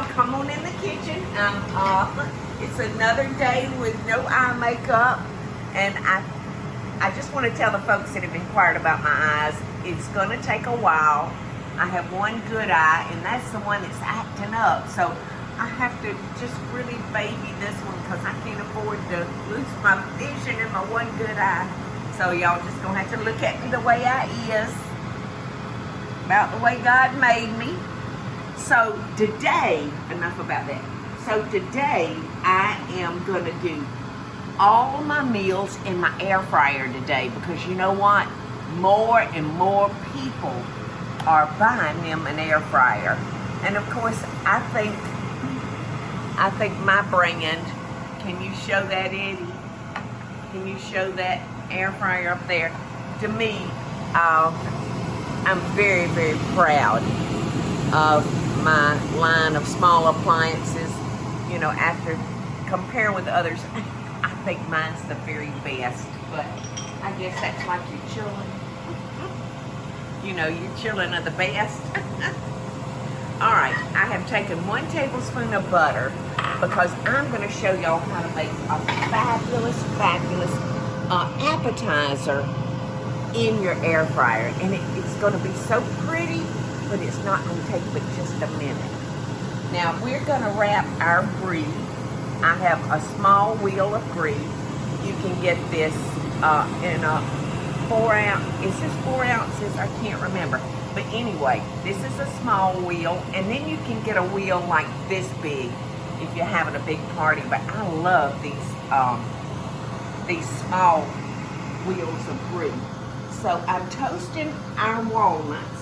y'all. Come on in the kitchen. It's another day with no eye makeup, and I just want to tell the folks that have inquired about my eyes, it's going to take a while. I have one good eye, and that's the one that's acting up. So I have to just really baby this one because I can't afford to lose my vision in my one good eye. So y'all just going to have to look at me the way I is, about the way God made me. So today, enough about that. So today, I am going to do all my meals in my air fryer today because you know what? More and more people are buying them an air fryer. And of course, I think my brand, can you show that, Eddie? Can you show that air fryer up there? To me, I'm very, very proud of my line of small appliances. You know, after compare with others, I think mine's the very best. But I guess that's like your children. You know, your children are the best. All right, I have taken 1 tablespoon of butter because I'm going to show y'all how to make a fabulous appetizer in your air fryer. And it's going to be so pretty, but it's not going to take but just a minute. Now, we're going to wrap our brie. I have a small wheel of brie. You can get this in a 4 ounce. Is this 4 ounces? I can't remember. But anyway, this is a small wheel. And then you can get a wheel like this big if you're having a big party. But I love these small wheels of brie. So I'm toasting our walnuts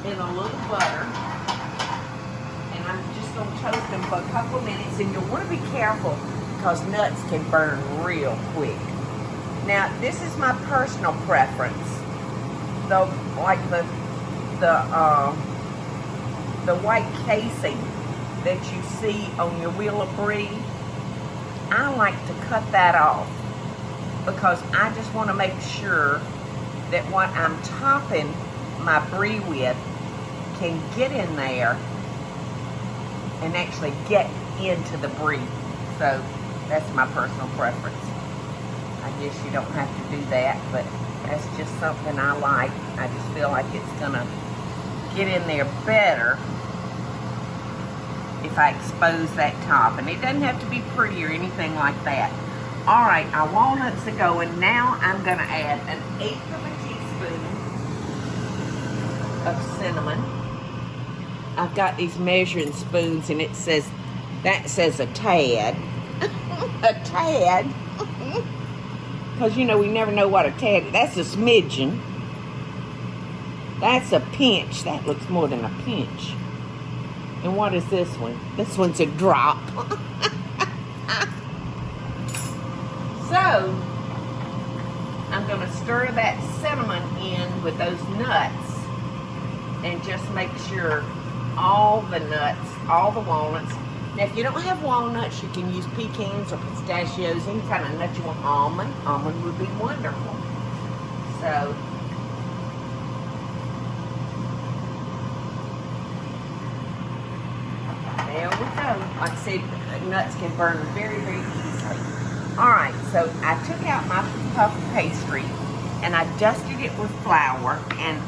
in a little butter. I'm just going to toast them for a couple minutes, and you'll want to be careful because nuts can burn real quick. Now, this is my personal preference. The white casing that you see on your wheel of brie, I like to cut that off because I just want to make sure that what I'm topping my brie with can get in there and actually get into the brie. So that's my personal preference. I guess you don't have to do that, but that's just something I like. I just feel like it's gonna get in there better if I expose that top. And it doesn't have to be pretty or anything like that. All right, our walnuts are going. Now I'm gonna add 1/8 of a teaspoon of cinnamon. I've got these measuring spoons, and it says a tad. A tad. Because, you know, we never know what a tad is. That's a smidgen. That's a pinch. That looks more than a pinch. And what is this one? This one's a drop. So, I'm going to stir that cinnamon in with those nuts and just make sure all the nuts, all the walnuts. Now, if you don't have walnuts, you can use pecans or pistachios, any kind of nut you want. Almond would be wonderful. So, there we go. Like I said, nuts can burn very, very easily. All right, so I took out my puff pastry and I dusted it with flour, and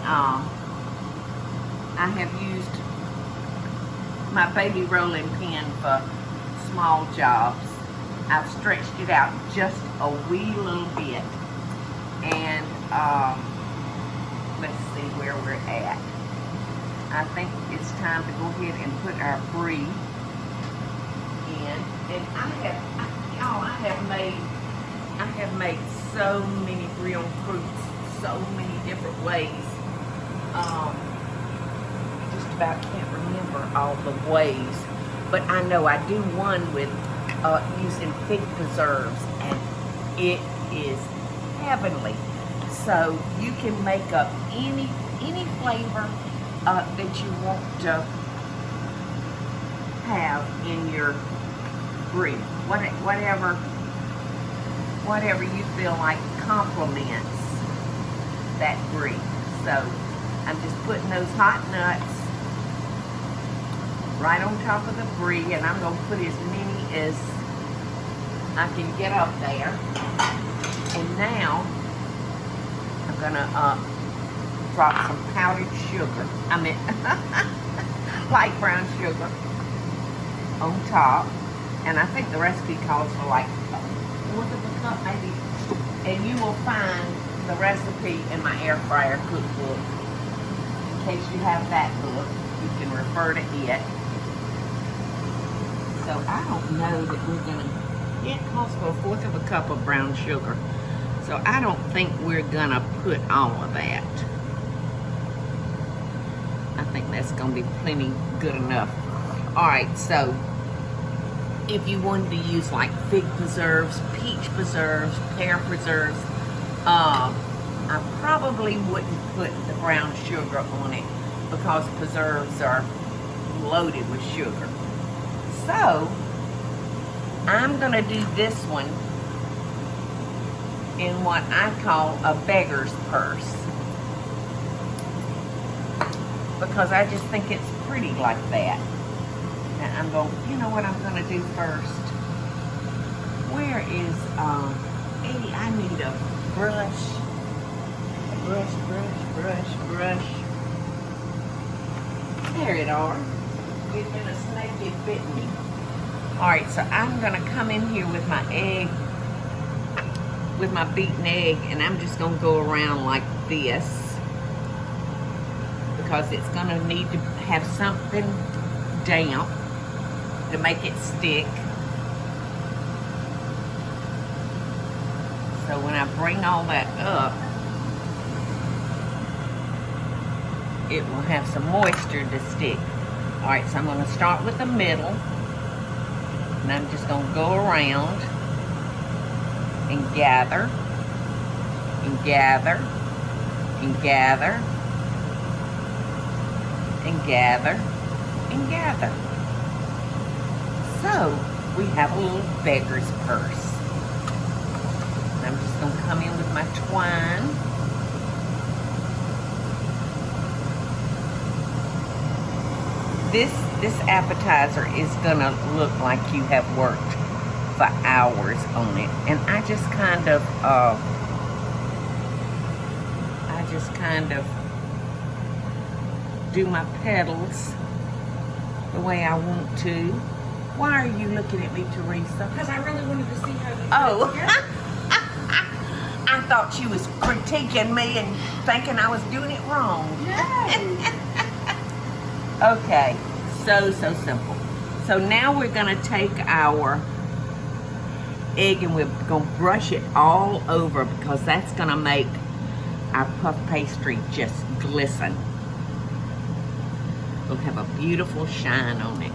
I have used my baby rolling pin for small jobs. I've stretched it out just a wee little bit, and let's see where we're at. I think it's time to go ahead and put our brie in. And I have made so many grilled fruits, so many different ways. Just about can't remember all the ways, but I know I do one with using fig preserves, and it is heavenly. So you can make up any flavor that you want to have in your brie, whatever you feel like complements that brie. So I'm just putting those hot nuts right on top of the brie, and I'm going to put as many as I can get up there. And now I'm going to drop some powdered sugar. I mean, light brown sugar on top. And I think the recipe calls for like 1/4 cup maybe. And you will find the recipe in my air fryer cookbook. In case you have that book, you can refer to it. So I don't know that we're gonna, it calls for 1/4 cup of brown sugar. So I don't think we're gonna put all of that. I think that's gonna be plenty good enough. All right, so if you wanted to use like fig preserves, peach preserves, pear preserves, I probably wouldn't put the brown sugar on it because preserves are loaded with sugar. So I'm gonna do this one in what I call a beggar's purse, because I just think it's pretty like that. And I'm going, you know what I'm going to do first? Where is, Eddie, I need a brush. Brush. There it are. It's been a snake, it bit me. Alright, so I'm going to come in here with my egg, with my beaten egg, and I'm just going to go around like this, because it's going to need to have something damp to make it stick. So when I bring all that up, it will have some moisture to stick. Alright, so I'm going to start with the middle, and I'm just going to go around and gather, and gather, and gather, and gather, and gather. So we have a little beggar's purse. I'm just going to come in with my twine. This appetizer is going to look like you have worked for hours on it. And I just kind of do my petals the way I want to. Why are you looking at me, Teresa? Because I really wanted to see how you I thought she was critiquing me and thinking I was doing it wrong. No. Okay, so simple. So now we're gonna take our egg and we're gonna brush it all over, because that's gonna make our puff pastry just glisten. We'll have a beautiful shine on it.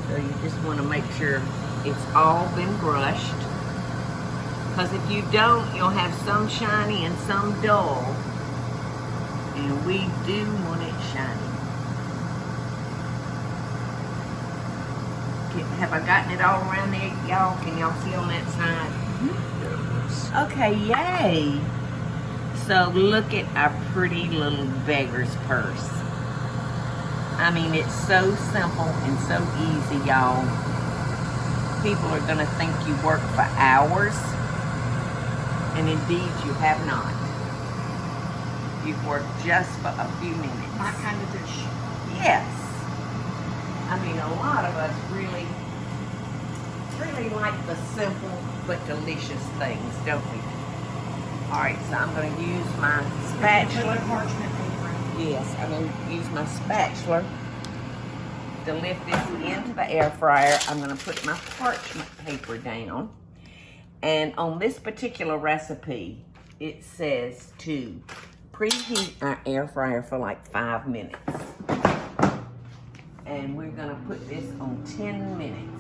So you just want to make sure it's all been brushed, because if you don't, you'll have some shiny and some dull, and we do want it shiny. Have I gotten it all around there, y'all? Can y'all see on that side? Mm-hmm. Okay, yay! So look at our pretty little beggar's purse. I mean, it's so simple and so easy, y'all. People are going to think you work for hours, and indeed you have not. You've worked just for a few minutes. My kind of dish. Yes. I mean, a lot of us really like the simple but delicious things, don't we? Alright, so I'm going to use my spatula. Parchment paper. Yes, I'm going to use my spatula to lift this into the air fryer. I'm going to put my parchment paper down. And on this particular recipe, it says to preheat our air fryer for like 5 minutes. And we're going to put this on 10 minutes.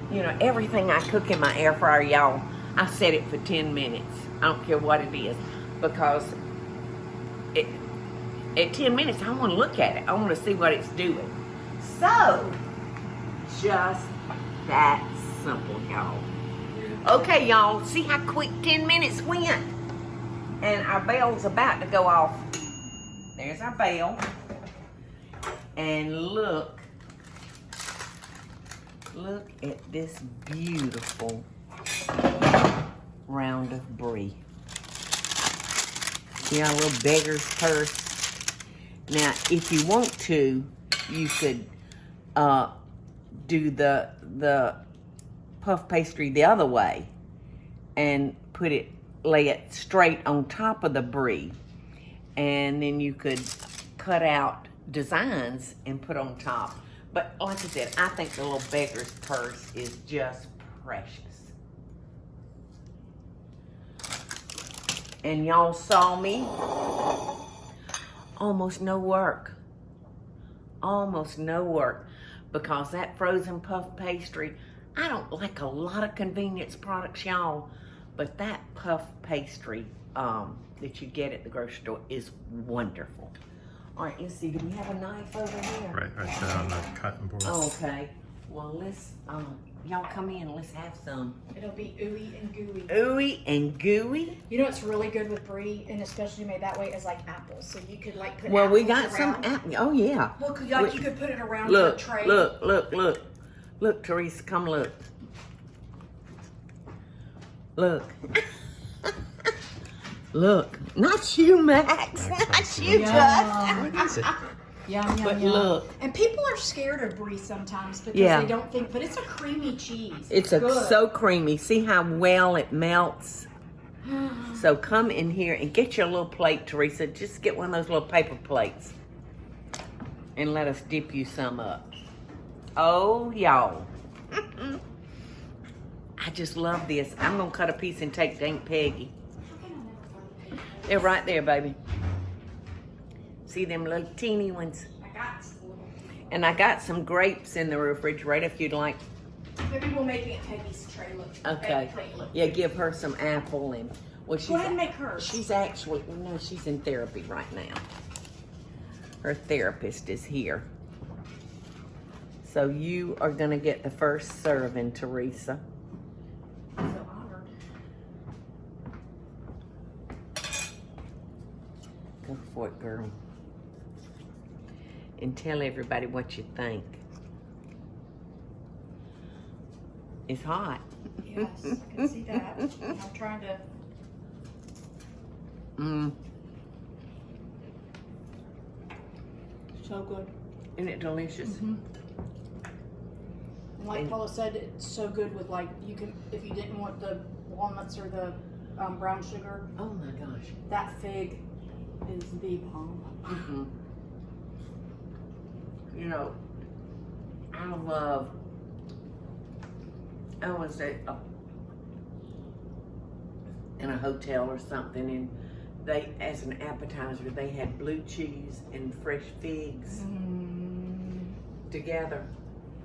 You know, everything I cook in my air fryer, y'all, I set it for 10 minutes. I don't care what it is, because at 10 minutes, I want to look at it. I want to see what it's doing. So, just that simple, y'all. Okay, y'all, see how quick 10 minutes went? And our bell's about to go off. There's our bell. And look at this beautiful round of brie. See our little beggar's purse? Now, if you want to, you could do the puff pastry the other way and lay it straight on top of the brie. And then you could cut out designs and put on top. But like I said, I think the little beggar's purse is just precious. And y'all saw me. Almost no work. Almost no work. Because that frozen puff pastry, I don't like a lot of convenience products, y'all. But that puff pastry that you get at the grocery store is wonderful. All right, let's see. Do we have a knife over here? Right there on the cutting board. Oh, okay. Well, let's, y'all come in. Let's have some. It'll be ooey and gooey. Ooey and gooey? You know what's really good with brie, and especially made that way, is like apples. So you could like put Well, we apples got some around. apple. Oh, yeah. Look, like you could put it around Look, the tray. look. Look, Teresa, come look. Look. Look. Not you, Max. Not you, Yum. Justin. Yum, But yum. look. And people are scared of brie sometimes because Yeah. they don't think, but it's a creamy cheese. It's good. so creamy. See how well it melts? So come in here and get your little plate, Teresa. Just get one of those little paper plates. And let us dip you some up. Oh, y'all. I just love this. I'm going to cut a piece and take to Aunt Peggy. They're right there, baby. See them little teeny ones? I got some little. And I got some grapes in the refrigerator if you'd like. Maybe we'll make Aunt Peggy's tray look. Okay. Plate look. Yeah, give her some apple and well, she's Go ahead and make hers. She's actually no, she's in therapy right now. Her therapist is here. So you are gonna get the first serving, Teresa. I'm so honored. Go for it, girl. And tell everybody what you think. It's hot. Yes, I can see that. I'm trying to. So good. Isn't it delicious? And like Paula said, it's so good with like, you can, if you didn't want the walnuts or the brown sugar, Oh my gosh. that fig is the bomb. You know, I was at in a hotel or something, and they, as an appetizer, they had blue cheese and fresh figs together.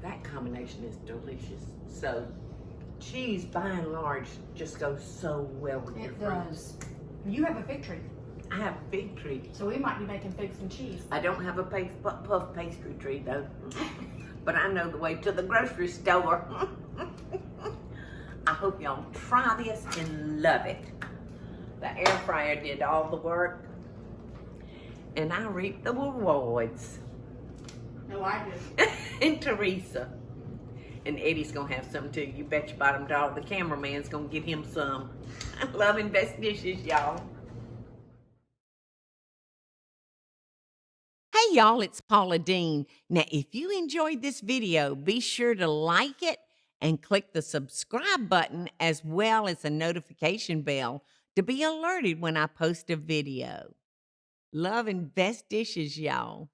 That combination is delicious. So, cheese, by and large, just goes so well with your It fruit. does. You have a fig tree, I have a fig tree. so we might be making figs and cheese. I don't have a puff pastry tree though, but I know the way to the grocery store. I hope y'all try this and love it. The air fryer did all the work, and I reaped the rewards. No, I do. And Teresa. And Eddie's gonna have some too. You bet your bottom dollar the cameraman's gonna get him some. Love and best dishes, y'all. Hey y'all, it's Paula Deen. Now, if you enjoyed this video, be sure to like it and click the subscribe button as well as the notification bell to be alerted when I post a video. Love and best dishes, y'all.